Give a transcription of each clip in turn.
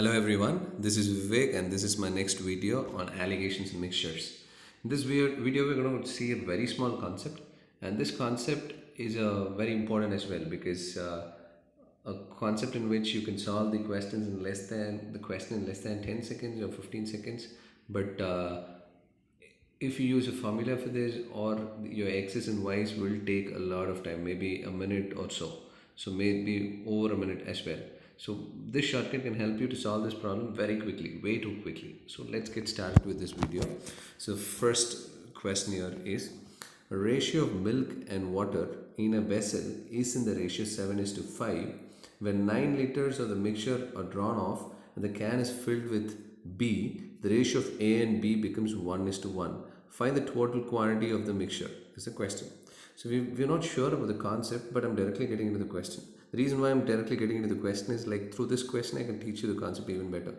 Hello everyone, this is Vivek and this is my next video on allegations and mixtures. In this video we're going to see a very small concept, and this concept is very important as well because a concept in which you can solve the questions in less than 10 seconds or 15 seconds, but if you use a formula for this, or your x's and y's will take a lot of time, maybe a minute or so maybe over a minute as well. So this shortcut can help you to solve this problem very quickly, way too quickly. So let's get started with this video. So first question here is, a ratio of milk and water in a vessel is in the ratio 7 is to 5 when 9 liters of the mixture are drawn off and the can is filled with B. The ratio of A and B becomes 1 is to 1. Find the total quantity of the mixture is the question. So we're not sure about the concept, but I'm directly getting into the question. The reason why I'm directly getting into the question is, like, through this question I can teach you the concept even better.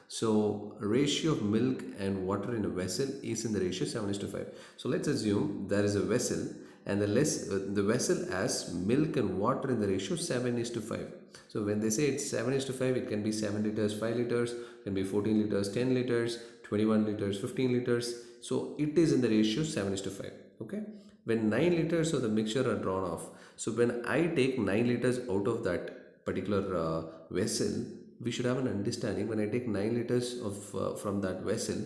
So a ratio of milk and water in a vessel is in the ratio 7 is to 5. So let's assume there is a vessel, and the vessel has milk and water in the ratio 7 is to 5. So when they say it's 7 is to 5, it can be 7 liters, 5 liters, it can be 14 liters, 10 liters, 21 liters, 15 liters. So it is in the ratio 7 is to 5. Okay. When 9 liters of the mixture are drawn off, so when I take 9 liters out of that particular vessel, we should have an understanding. When I take 9 liters of from that vessel,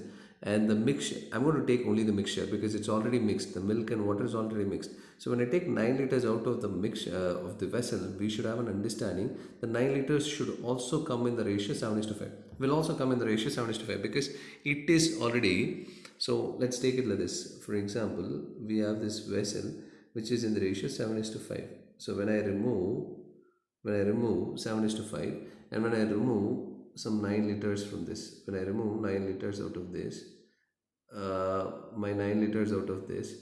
and the mixture, I'm going to take only the mixture because it's already mixed. The milk and water is already mixed. So when I take 9 liters out of the mixture of the vessel, we should have an understanding. The 9 liters should also come in the ratio 7 is to 5. Will also come in the ratio 7 is to 5 because it is already. So let's take it like this. For example, we have this vessel which is in the ratio 7 is to 5. So when I remove 7 is to 5, and when I remove some 9 liters from this, when I remove 9 liters out of this, my 9 liters out of this,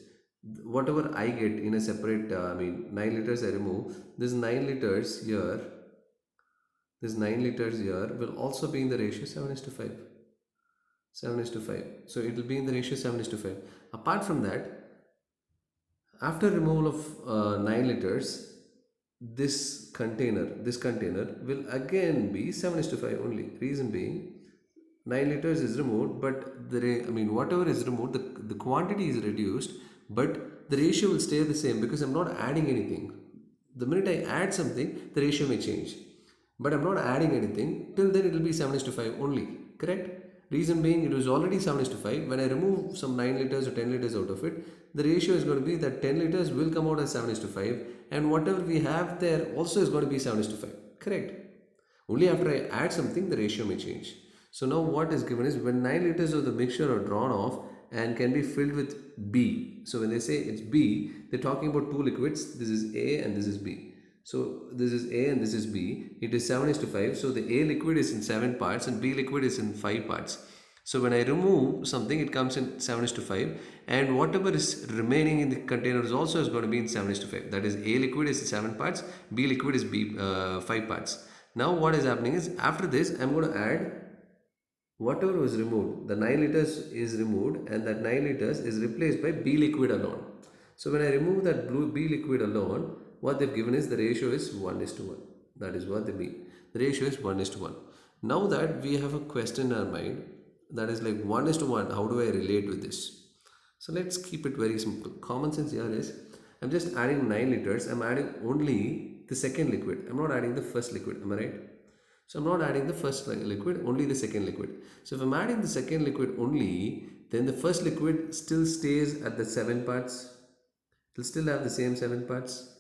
whatever I get in a separate, 9 liters I remove, this 9 liters here, will also be in the ratio 7 is to 5. 7 is to 5. So it will be in the ratio 7 is to 5. Apart from that, after removal of 9 liters, this container will again be 7 is to 5 only. Reason being, 9 liters is removed, but whatever is removed, the quantity is reduced, but the ratio will stay the same because I'm not adding anything. The minute I add something, the ratio may change, but I'm not adding anything. Till then it will be 7 is to 5 only. Correct? Reason being, it was already 7 is to 5. When I remove some 9 liters or 10 liters out of it, the ratio is going to be that 10 liters will come out as 7 is to 5, and whatever we have there also is going to be 7 is to 5. Correct? Only after I add something, the ratio may change. So now what is given is, when 9 liters of the mixture are drawn off and can be filled with B. So when they say it's B, they're talking about two liquids. This is A and this is B. So this is A and this is B. It is 7 is to 5. So the A liquid is in 7 parts and B liquid is in 5 parts. So when I remove something, it comes in 7 is to 5, and whatever is remaining in the container is also going to be in 7 is to 5. That is, A liquid is in 7 parts, B liquid is 5 parts. Now what is happening is, after this I'm going to add whatever was removed. The 9 liters is removed, and that 9 liters is replaced by B liquid alone. So when I remove that blue B liquid alone, what they've given is the ratio is 1 is to 1. That is what they mean. The ratio is 1 is to 1. Now that we have a question in our mind, that is like 1 is to 1, how do I relate with this? So let's keep it very simple. Common sense here is, I'm just adding 9 liters. I'm adding only the second liquid. I'm not adding the first liquid. Am I right? So I'm not adding the first liquid, only the second liquid. So if I'm adding the second liquid only, then the first liquid still stays at the 7 parts. It will still have the same 7 parts.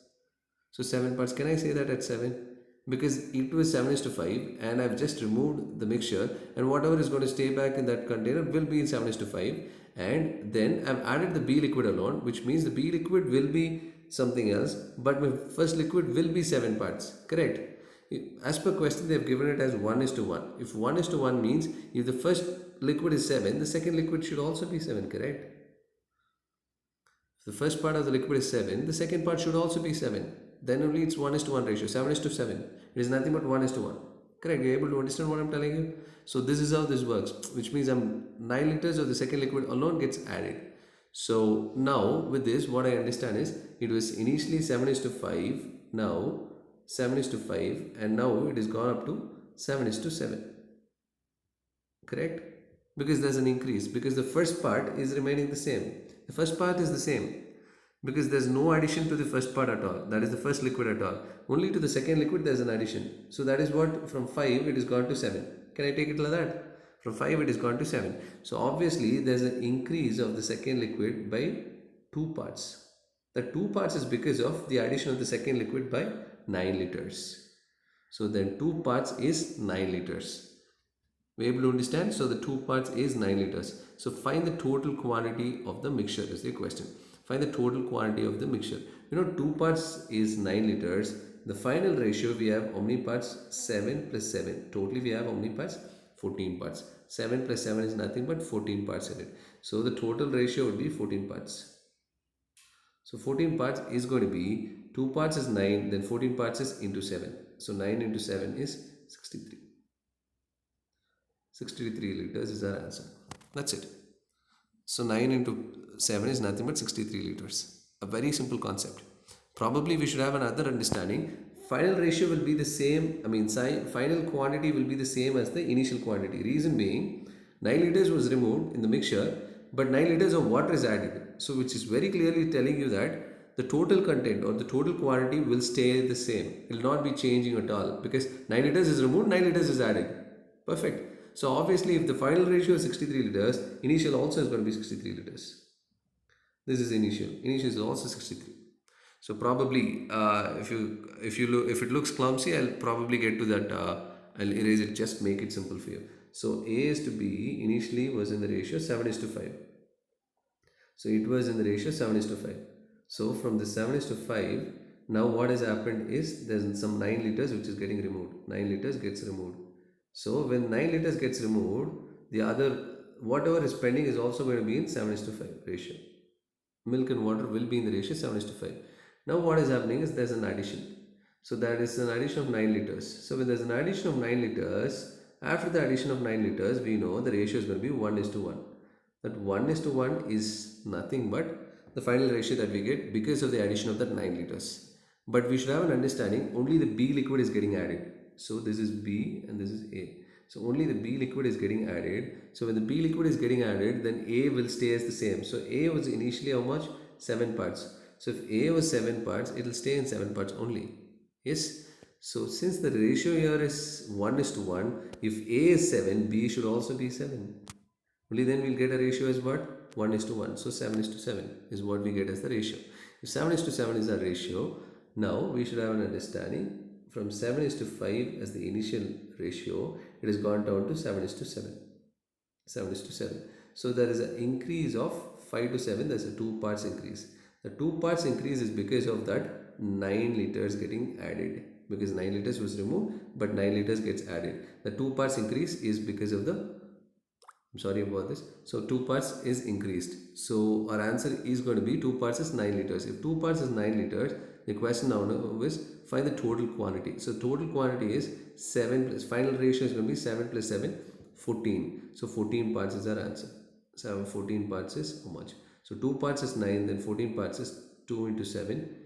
So 7 parts, can I say that at 7? Because it was 7 is to 5, and I've just removed the mixture, and whatever is going to stay back in that container will be in 7 is to 5. And then I've added the B liquid alone, which means the B liquid will be something else, but my first liquid will be 7 parts. Correct? As per question, they have given it as 1 is to 1. If 1 is to 1 means, if the first liquid is 7, the second liquid should also be 7. Correct? If the first part of the liquid is 7, the second part should also be 7. Then only it's 1 is to 1 ratio, 7 is to 7. It is nothing but 1 is to 1. Correct? You're able to understand what I'm telling you? So this is how this works, which means 9 liters of the second liquid alone gets added. So now with this, what I understand is, it was initially 7 is to 5, now 7 is to 5, and now it is gone up to 7 is to 7. correct? Because there's an increase, because the first part is remaining the same. The first part is the same because there's no addition to the first part at all, that is the first liquid at all. Only to the second liquid there's an addition. So that is what, from 5 it is gone to 7. Can I take it like that? From 5 it is gone to 7. So obviously there's an increase of the second liquid by 2 parts. The 2 parts is because of the addition of the second liquid by 9 liters. So then 2 parts is 9 liters. We able to understand? So the 2 parts is 9 liters. So find the total quantity of the mixture is the question. Find the total quantity of the mixture. 2 parts is 9 liters. The final ratio we have how many parts? 7 plus 7. Totally we have how many parts? 14 parts. 7 plus 7 is nothing but 14 parts in it. So the total ratio would be 14 parts. So 14 parts is going to be 2 parts is 9, then 14 parts is into 7. So 9 into 7 is 63. 63 liters is our answer. That's it. So 9 into 7 is nothing but 63 liters. A very simple concept. Probably we should have another understanding. Final ratio will be the same, final quantity will be the same as the initial quantity. Reason being, 9 liters was removed in the mixture, but 9 liters of water is added. So which is very clearly telling you that the total content or the total quantity will stay the same. It will not be changing at all because 9 liters is removed, 9 liters is added. Perfect. So obviously if the final ratio is 63 liters, initial also is going to be 63 liters. This is initial. Initial is also 63. So probably if it looks clumsy, I'll probably get to that. I'll erase it. Just make it simple for you. So A is to B initially was in the ratio 7 is to 5. So it was in the ratio 7 is to 5. So from the 7 is to 5, now what has happened is there's some 9 liters which is getting removed. 9 liters gets removed. So when 9 liters gets removed, the other whatever is pending is also going to be in 7 is to 5 ratio. Milk and water will be in the ratio 7 is to 5. Now what is happening is there's an addition. So that is an addition of 9 liters. So when there's an addition of 9 liters, after the addition of 9 liters, we know the ratio is going to be 1 is to 1. That 1 is to 1 is nothing but the final ratio that we get because of the addition of that 9 liters. But we should have an understanding, only the B liquid is getting added. So this is B and this is A. So only the B liquid is getting added. So when the B liquid is getting added, then A will stay as the same. So A was initially how much? 7 parts. So if A was 7 parts, it will stay in 7 parts only. Yes. So since the ratio here is 1 is to 1, if A is 7, B should also be 7. Only then we'll get a ratio as what? 1 is to 1. So 7 is to 7 is what we get as the ratio. If 7 is to 7 is our ratio, now we should have an understanding. From 7 is to 5 as the initial ratio, it has gone down to 7 is to 7. 7 is to 7. So there is an increase of 5 to 7, there is a 2 parts increase. The 2 parts increase is because of that 9 liters getting added. Because 9 liters was removed, but 9 liters gets added. The 2 parts increase is because of the, I'm sorry about this. So 2 parts is increased. So our answer is going to be 2 parts is 9 liters. If 2 parts is 9 liters, the question now is find the total quantity. So total quantity is 7 plus, final ratio is going to be 7 plus 7, 14. So 14 parts is our answer. 14 parts is how much? So 2 parts is 9, then 14 parts is 2 into 7,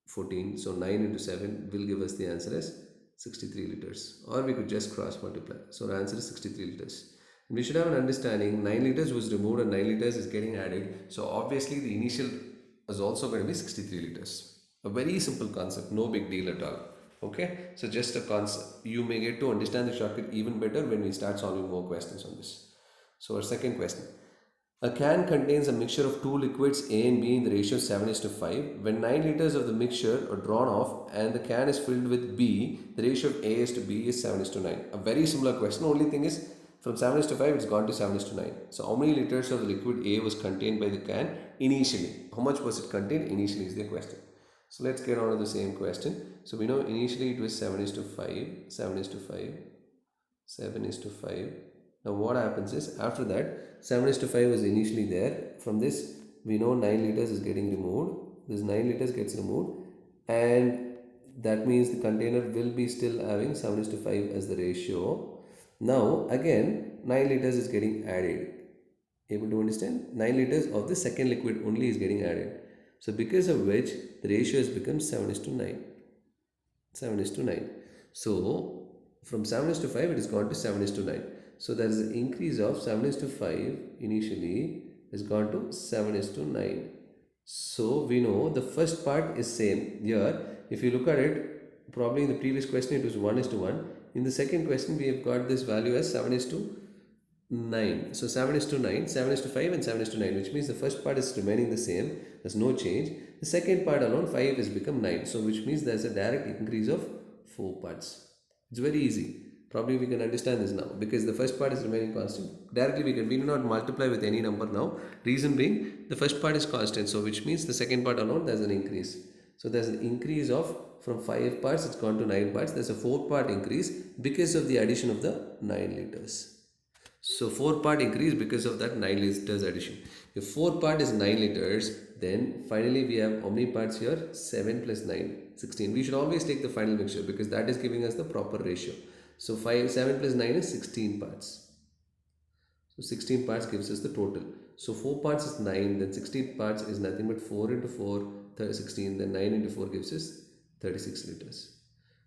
14. So 9 into 7 will give us the answer as 63 liters. Or we could just cross multiply. So our answer is 63 liters. We should have an understanding, 9 liters was removed and 9 liters is getting added. So obviously the initial is also going to be 63 liters. A very simple concept, no big deal at all. Okay, so just a concept. You may get to understand the shortcut even better when we start solving more questions on this. So our second question. A can contains a mixture of two liquids A and B in the ratio 7 is to 5. When 9 liters of the mixture are drawn off and the can is filled with B, the ratio of A is to B is 7 is to 9. A very similar question. Only thing is from 7 is to 5 it's gone to 7 is to 9. So how many liters of the liquid A was contained by the can initially? How much was it contained initially is the question. So let's get on to the same question. So we know initially it was 7 is to 5, 7 is to 5, 7 is to 5. Now what happens is after that 7 is to 5 was initially there. From this we know 9 liters is getting removed. This 9 liters gets removed and that means the container will be still having 7 is to 5 as the ratio. Now again 9 liters is getting added. Able to understand? 9 liters of the second liquid only is getting added. So because of which the ratio has become 7 is to 9. 7 is to 9. So from 7 is to 5 it has gone to 7 is to 9. So there is an increase of 7 is to 5 initially has gone to 7 is to 9. So we know the first part is same. Here if you look at it, probably in the previous question it was 1 is to 1. In the second question we have got this value as 7 is to 9. So 7 is to 9, 7 is to 5 and 7 is to 9, which means the first part is remaining the same. There's no change. The second part alone 5 has become 9. So which means there's a direct increase of 4 parts. It's very easy. Probably we can understand this now because the first part is remaining constant. Directly we do not multiply with any number now. Reason being the first part is constant. So which means the second part alone there's an increase. So there's an increase of from 5 parts it's gone to 9 parts. There's a 4 part increase because of the addition of the 9 liters. So 4 part increase because of that 9 liters addition. If 4 part is 9 liters, then finally we have how many parts here? 7 plus 9, 16. We should always take the final mixture because that is giving us the proper ratio. So 7 plus 9 is 16 parts. So 16 parts gives us the total. So 4 parts is 9, then 16 parts is nothing but 4 into 4, 16, then 9 into 4 gives us 36 liters.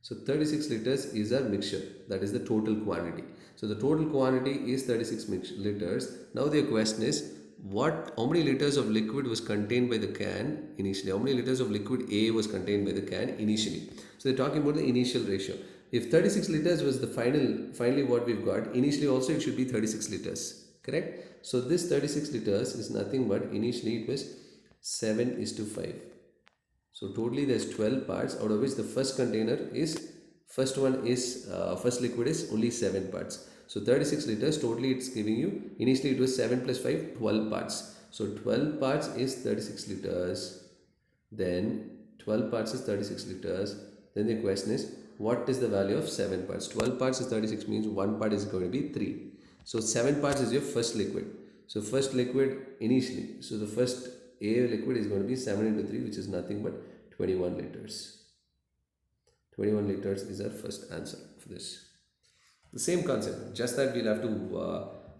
So 36 liters is our mixture, that is the total quantity. So the total quantity is 36 liters. Now the question is, how many liters of liquid was contained by the can initially? How many liters of liquid A was contained by the can initially? So they're talking about the initial ratio. If 36 liters was the finally what we've got, initially also it should be 36 liters, correct? So this 36 liters is nothing but initially it was 7 is to 5. So totally there's 12 parts, out of which the first liquid is only 7 parts. So 36 liters totally it's giving you, initially it was 7 plus 5, 12 parts. So 12 parts is 36 liters. Then 12 parts is 36 liters. Then the question is, what is the value of 7 parts? 12 parts is 36 means 1 part is going to be 3. So 7 parts is your first liquid. So first liquid initially. So the first A liquid is going to be 7 into 3, which is nothing but 21 liters. 21 liters is our first answer for this. The same concept, just that we'll have to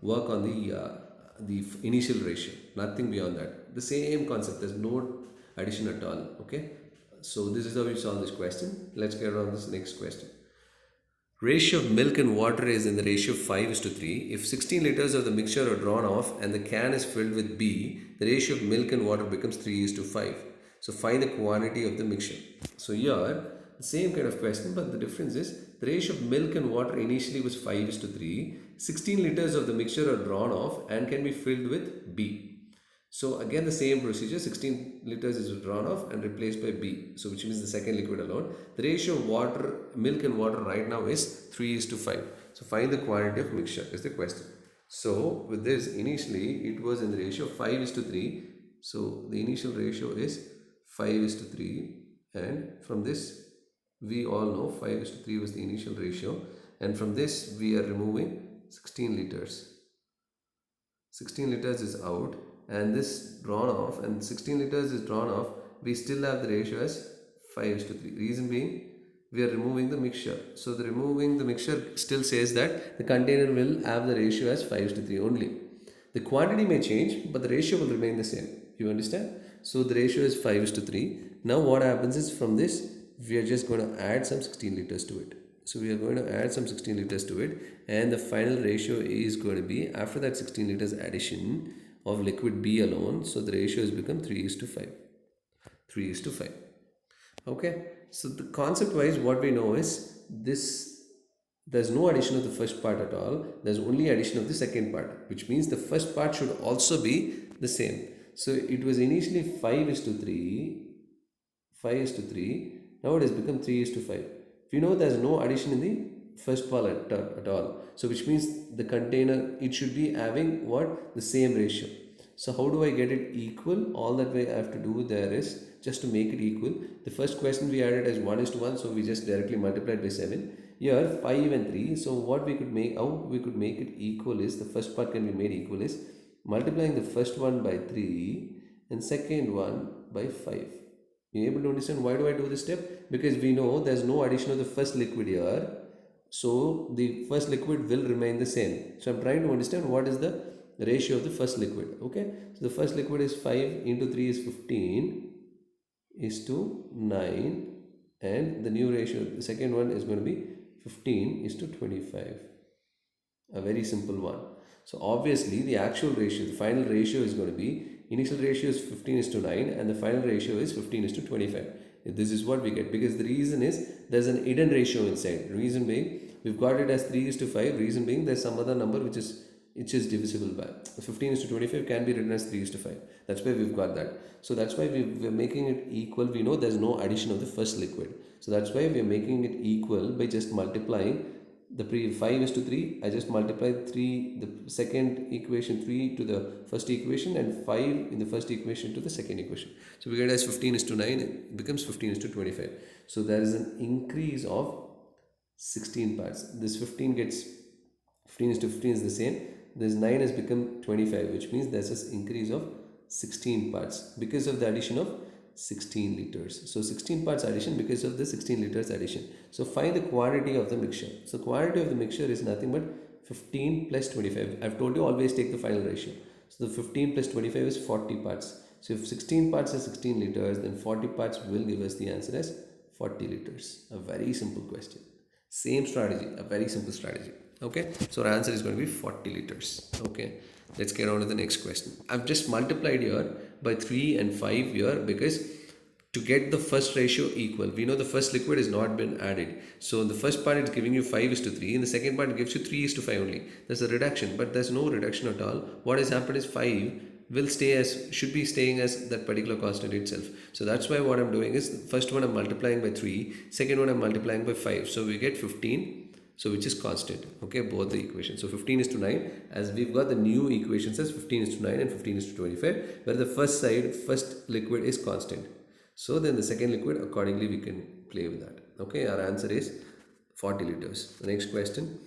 work on the initial ratio, nothing beyond that. The same concept, there's no addition at all. Okay, so this is how we solve this question. Let's get on this next question. Ratio of milk and water is in the ratio of 5 is to 3. If 16 liters of the mixture are drawn off and the can is filled with B, the ratio of milk and water becomes 3 is to 5. So find the quantity of the mixture. So here, the same kind of question, but the difference is the ratio of milk and water initially was 5 is to 3. 16 liters of the mixture are drawn off and can be filled with B. So again the same procedure, 16 liters is drawn off and replaced by B. So which means the second liquid alone. The ratio of milk and water right now is 3 is to 5. So find the quantity of mixture is the question. So with this, initially it was in the ratio of 5 is to 3. So the initial ratio is 5 is to 3, and from this we all know 5 is to 3 was the initial ratio, and from this we are removing 16 liters. 16 liters is out and this drawn off, and 16 liters is drawn off. We still have the ratio as 5 is to 3. Reason being, we are removing the mixture. So the removing the mixture still says that the container will have the ratio as 5 is to 3 only. The quantity may change, but the ratio will remain the same. You understand? So the ratio is 5 is to 3. Now what happens is, from this we are just going to add some 16 liters to it. So we are going to add some 16 liters to it, and the final ratio is going to be, after that 16 liters addition of liquid B alone, so the ratio has become 3 is to 5. 3 is to 5. Okay, so the concept wise what we know is this, there's no addition of the first part at all, there's only addition of the second part, which means the first part should also be the same. So it was initially 5 is to 3, 5 is to 3, now it has become 3 is to 5. We know there's no addition in the first part at all. So which means the container, it should be having what? The same ratio. So how do I get it equal? All that I have to do there is just to make it equal. The first question we added as 1 is to 1, so we just directly multiplied by 7. Here 5 and 3. So what we could make, how we could make it equal is, the first part can be made equal is multiplying the first one by 3 and second one by 5. You able to understand why do I do this step? Because we know there's no addition of the first liquid here, so the first liquid will remain the same. So I'm trying to understand what is the ratio of the first liquid. Okay, so the first liquid is 5 into 3 is 15 is to 9, and the new ratio, the second one is going to be 15 is to 25. A very simple one. So obviously the actual ratio, the final ratio is going to be, initial ratio is 15 is to 9 and the final ratio is 15 is to 25. This is what we get, because the reason is there's an hidden ratio inside. Reason being, we've got it as 3 is to 5. Reason being, there's some other number which is divisible by 15 is to 25 can be written as 3 is to 5. That's why we've got that. So that's why we're making it equal. We know there's no addition of the first liquid. So that's why we're making it equal by just multiplying the 5 is to 3. I just multiply 3, the second equation 3 to the first equation, and 5 in the first equation to the second equation. So we get as 15 is to 9, it becomes 15 is to 25. So there is an increase of 16 parts. This 15 gets 15 is to 15 is the same. This 9 has become 25, which means there's this increase of 16 parts because of the addition of 16 liters. So 16 parts addition because of the 16 liters addition. So find the quantity of the mixture. So quantity of the mixture is nothing but 15 plus 25. I've told you always take the final ratio. So the 15 plus 25 is 40 parts. So if 16 parts are 16 liters, then 40 parts will give us the answer as 40 liters. A very simple question. Same strategy, a very simple strategy. Okay, so our answer is going to be 40 liters. Okay, let's get on to the next question. I've just multiplied here by 3 and 5 here because to get the first ratio equal, we know the first liquid has not been added. So in the first part it's giving you 5 is to 3. In the second part it gives you 3 is to 5 only. There's a reduction, but there's no reduction at all. What has happened is 5 will stay as, should be staying as that particular constant itself. So that's why what I'm doing is, first one I'm multiplying by 3, second one I'm multiplying by 5. So we get 15, so which is constant. Okay, both the equations. So 15 is to 9, as we've got the new equation says 15 is to 9 and 15 is to 25, where the first liquid is constant. So then the second liquid, accordingly we can play with that. Okay, our answer is 40 liters. The next question.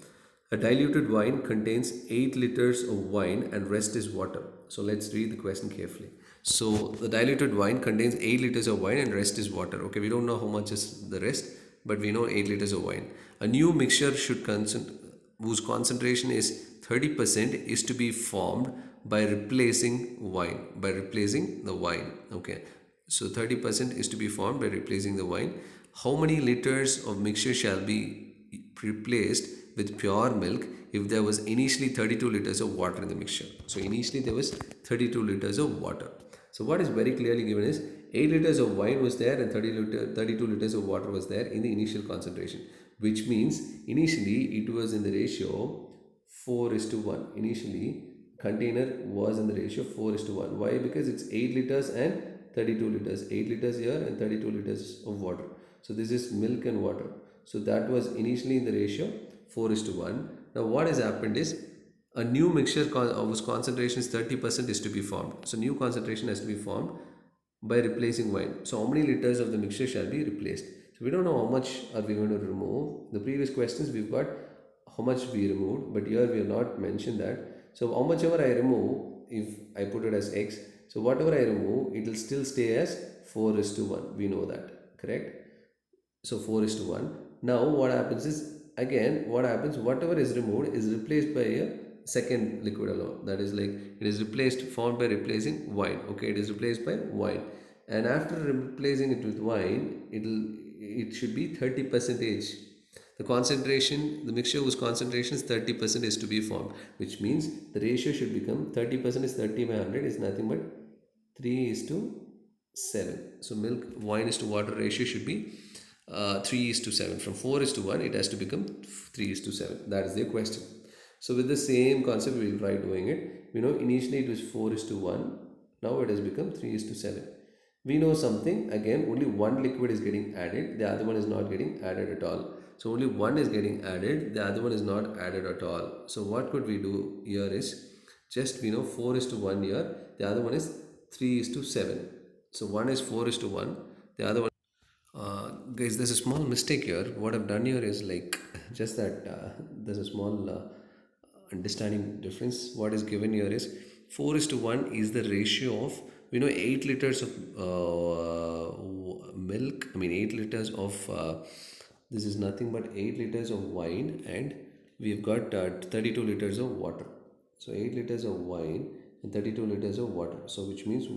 A diluted wine contains 8 liters of wine and rest is water. So let's read the question carefully. So the diluted wine contains 8 liters of wine and rest is water. Okay, we don't know how much is the rest, but we know 8 liters of wine. A new mixture whose concentration is 30% is to be formed by replacing wine, by replacing the wine. Okay, so 30% is to be formed by replacing the wine. How many liters of mixture shall be replaced with pure milk if there was initially 32 liters of water in the mixture? So initially there was 32 liters of water. So what is very clearly given is 8 liters of wine was there and 32 liters of water was there in the initial concentration, which means initially it was in the ratio 4 is to 1. Initially container was in the ratio 4 is to 1. Why? Because it's 8 liters and 32 liters. 8 liters here and 32 liters of water. So this is milk and water. So that was initially in the ratio 4 is to 1. Now what has happened is a new mixture whose concentration is 30% is to be formed. So new concentration has to be formed by replacing wine. So how many liters of the mixture shall be replaced? So we don't know how much are we going to remove. The previous questions we've got how much we removed, but here we have not mentioned that. So how much ever I remove, if I put it as x, so whatever I remove, it will still stay as 4 is to 1. We know that, correct? So 4 is to 1. Now what happens is, again what happens, whatever is removed is replaced by a second liquid alone. That is like, it is replaced, formed by replacing wine. Okay, it is replaced by wine. And after replacing it with wine, it should be 30 percentage. The concentration, the mixture whose concentration is 30% is to be formed, which means the ratio should become 30% is 30 by 100 is nothing but 3 is to 7. So milk, wine is to water ratio should be 3 is to 7. From 4 is to 1, it has to become 3 is to 7. That is the question. So with the same concept, we will try doing it. We know initially it was 4 is to 1. Now it has become 3 is to 7. We know something, again only one liquid is getting added, the other one is not getting added at all. So only one is getting added, the other one is not added at all. So what could we do here is, just we know 4 is to 1 here, the other one is 3 is to 7. So one is 4 is to 1, the other one, guys, there's a small mistake here. What I've done here is like, just that there's a small understanding difference. What is given here is 4 is to 1 is the ratio of, we know 8 liters of milk, 8 liters of, this is nothing but 8 liters of wine, and we've got 32 liters of water. So 8 liters of wine and 32 liters of water. So which means,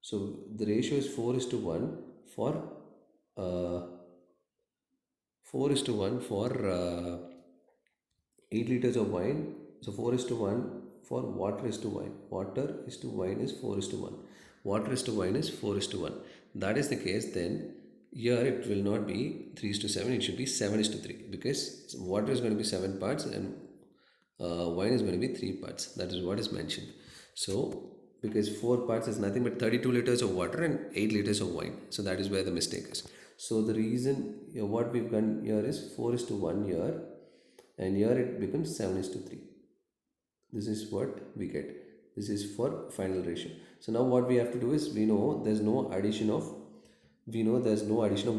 so the ratio is 4 is to 1 for uh, 4 is to 1 for 8 liters of wine. So 4 is to 1 for water is to wine. Water is to wine is 4 is to 1. Water is to wine is 4 is to 1. That is the case, then here it will not be 3 is to 7, it should be 7 is to 3, because water is going to be 7 parts and wine is going to be 3 parts. That is what is mentioned. So, because 4 parts is nothing but 32 liters of water and 8 liters of wine. So, that is where the mistake is. So, the reason what we've done here is 4 is to 1 here, and here it becomes 7 is to 3. This is what we get. This is for final ratio. So, now what we have to do is, we know there's no addition of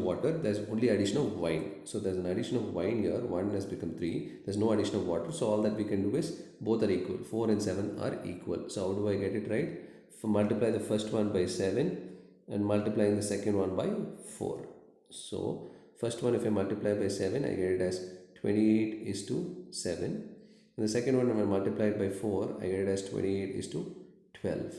water, there's only addition of wine. So there's an addition of wine here, 1 has become 3, there's no addition of water. So all that we can do is, both are equal, 4 and 7 are equal. So how do I get it right? Multiply the first one by 7 and multiplying the second one by 4. So first one, if I multiply by 7, I get it as 28 is to 7. And the second one, when I multiply it by 4, I get it as 28 is to 12.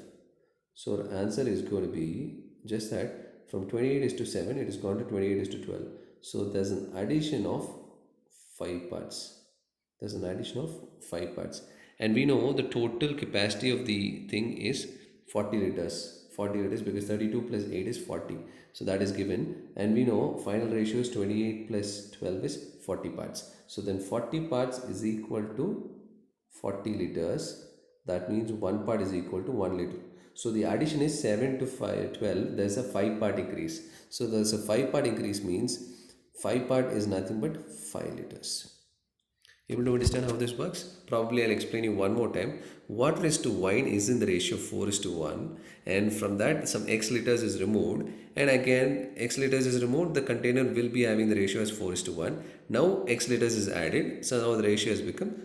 So the answer is going to be just that, from 28 is to 7, it is gone to 28 is to 12. So there's an addition of 5 parts. There's an addition of 5 parts. And we know the total capacity of the thing is 40 liters. 40 liters, because 32 plus 8 is 40. So that is given. And we know final ratio is 28 plus 12 is 40 parts. So then 40 parts is equal to 40 liters. That means 1 part is equal to 1 liter. So the addition is 7 to 5, 12. There's a 5 part increase. So there's a 5 part increase means 5 part is nothing but 5 liters. Able to understand how this works? Probably I'll explain you one more time. Water is to wine is in the ratio 4 is to 1, and from that some x liters is removed, and again x liters is removed, the container will be having the ratio as 4 is to 1. Now x liters is added, so now the ratio has become,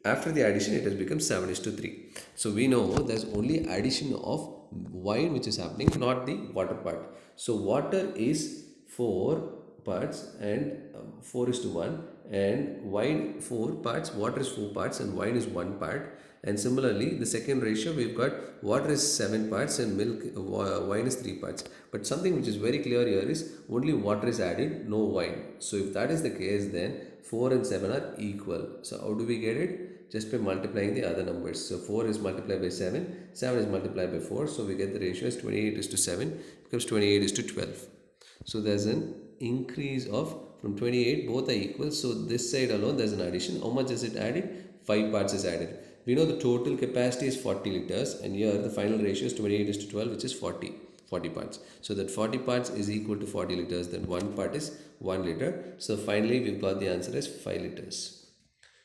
after the addition it has become 7 is to 3. So we know there's only addition of wine which is happening, not the water part. So water is 4 parts and 4 is to 1, and wine 4 parts, water is 4 parts and wine is 1 part. And similarly the second ratio, we've got water is 7 parts and wine is 3 parts. But something which is very clear here is, only water is added, no wine. So if that is the case, then 4 and 7 are equal. So how do we get it? Just by multiplying the other numbers. So 4 is multiplied by 7, 7 is multiplied by 4. So we get the ratio as 28 is to 7 becomes 28 is to 12. So there's an increase of, from 28, both are equal. So this side alone there's an addition. How much is it added? 5 parts is added. We know the total capacity is 40 liters, and here the final ratio is 28 is to 12, which is 40 parts. So that 40 parts is equal to 40 liters, then 1 part is 1 liter. So finally we've got the answer as 5 liters.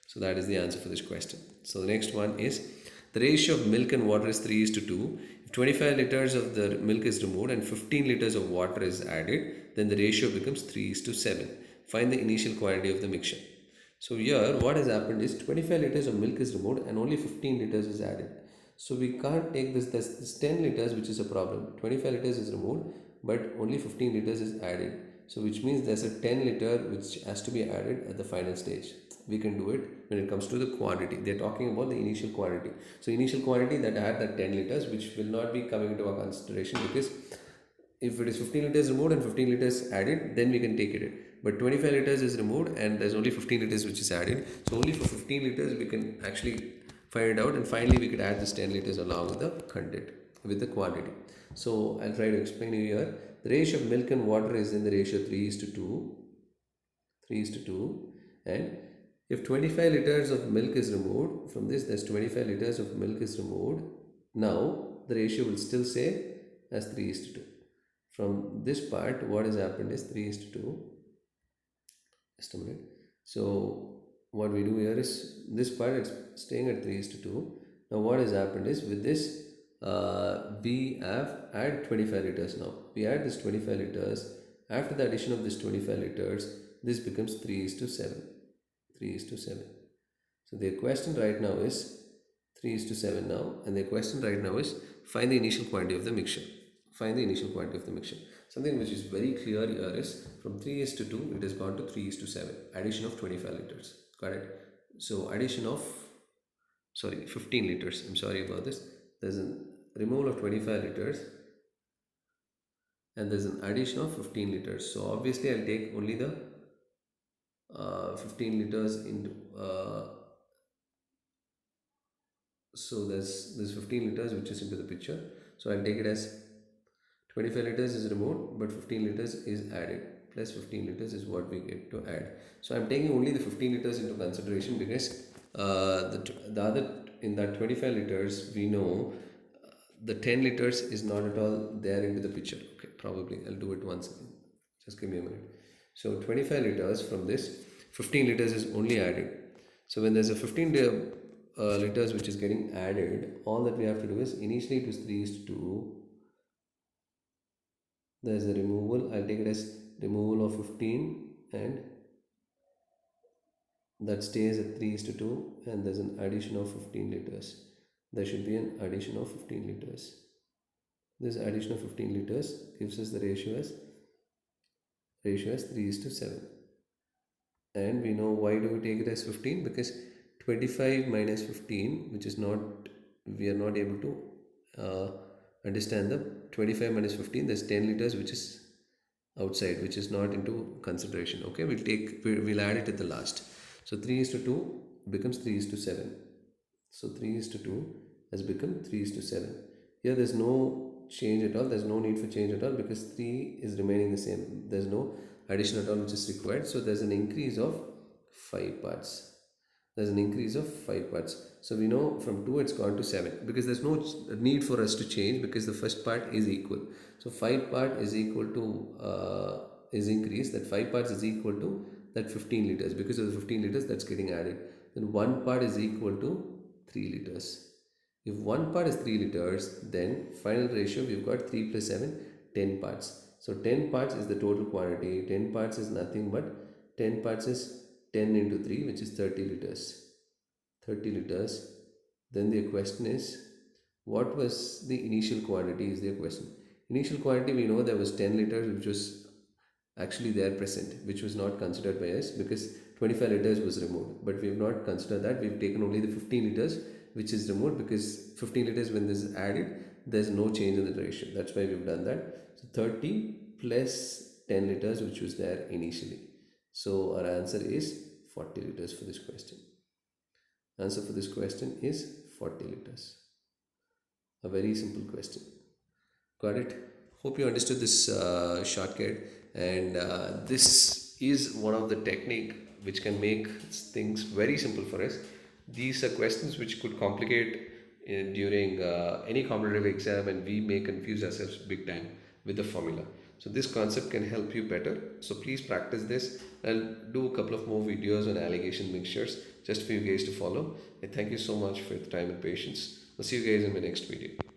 So that is the answer for this question. So the next one is, the ratio of milk and water is 3 is to 2. If 25 liters of the milk is removed and 15 liters of water is added, then the ratio becomes 3 is to 7. Find the initial quantity of the mixture. So here what has happened is, 25 liters of milk is removed and only 15 liters is added. So we can't take this 10 liters, which is a problem. 25 liters is removed but only 15 liters is added. So which means there's a 10 liter which has to be added at the final stage. We can do it when it comes to the quantity. They're talking about the initial quantity. So initial quantity that add that 10 liters, which will not be coming into our consideration, because if it is 15 liters removed and 15 liters added, then we can take it. But 25 liters is removed and there's only 15 liters which is added. So only for 15 liters we can actually find it out, and finally we could add this 10 liters along with the content, with the quantity. So I'll try to explain you here. The ratio of milk and water is in the ratio 3 is to 2. 3 is to 2. And if 25 liters of milk is removed, from this there's 25 liters of milk is removed. Now the ratio will still say as 3 is to 2. From this part, what has happened is 3 is to 2. Just a minute. So what we do here is, this part it's staying at 3 is to 2. Now what has happened is, with this we have add 25 liters now. We add this 25 liters. After the addition of this 25 liters, this becomes 3 is to 7. 3 is to 7. So their question right now is 3 is to 7 now, and their question right now is, find the initial quantity of the mixture. Find the initial quantity of the mixture. Something which is very clear here is, from 3 is to 2, it has gone to 3 is to 7. Addition of 25 liters. Got it? So addition of, 15 liters. I'm sorry about this. There's a removal of 25 liters and there's an addition of 15 liters. So obviously I'll take only the 15 liters into so there's 15 liters which is into the picture. So I'll take it as 25 liters is removed, but 15 liters is added. Plus 15 liters is what we get to add. So I'm taking only the 15 liters into consideration because the other in that 25 liters we know the 10 liters is not at all there into the picture. Okay, probably I'll do it once again. Just give me a minute. So 25 liters from this, 15 liters is only added. So when there's a 15 liters which is getting added, all that we have to do is initially it was 3 is to 2. There's a removal. I'll take it as removal of 15 and that stays at 3 is to 2 and there's an addition of 15 liters. There should be an addition of 15 liters. This addition of 15 liters gives us the ratio as 3 is to 7. And we know why do we take it as 15? Because 25 minus 15, which is not, we are not able to understand the 25 minus 15, there's 10 liters which is outside, which is not into consideration. Okay, we'll add it at the last. So 3 is to 2 becomes 3 is to 7. So 3 is to 2 has become 3 is to 7. Here there's no change at all. There's no need for change at all because 3 is remaining the same. There's no addition at all which is required. So there's an increase of 5 parts. There's an increase of 5 parts. So we know from 2 it's gone to 7 because there's no need for us to change because the first part is equal. So 5 part is equal to is increased. That 5 parts is equal to that 15 liters because of the 15 liters that's getting added. Then 1 part is equal to 3 liters. If 1 part is 3 liters, then final ratio we've got 3 plus 7, 10 parts. So 10 parts is the total quantity. 10 parts is nothing but 10 parts is 10 into 3, which is 30 liters. 30 liters. Then the question is, what was the initial quantity is the question. Initial quantity we know there was 10 liters which was actually there present, which was not considered by us because 25 liters was removed. But we have not considered that. We've taken only the 15 liters which is removed because 15 liters when this is added, there's no change in the ratio. That's why we've done that. So 30 plus 10 liters which was there initially. So our answer is 40 liters for this question. Answer for this question is 40 liters. A very simple question. Got it? Hope you understood this shortcut. And this is one of the technique which can make things very simple for us. These are questions which could complicate during any competitive exam, and we may confuse ourselves big time with the formula. So this concept can help you better. So please practice this. I'll do a couple of more videos on alligation mixtures just for you guys to follow. And thank you so much for your time and patience. I'll see you guys in my next video.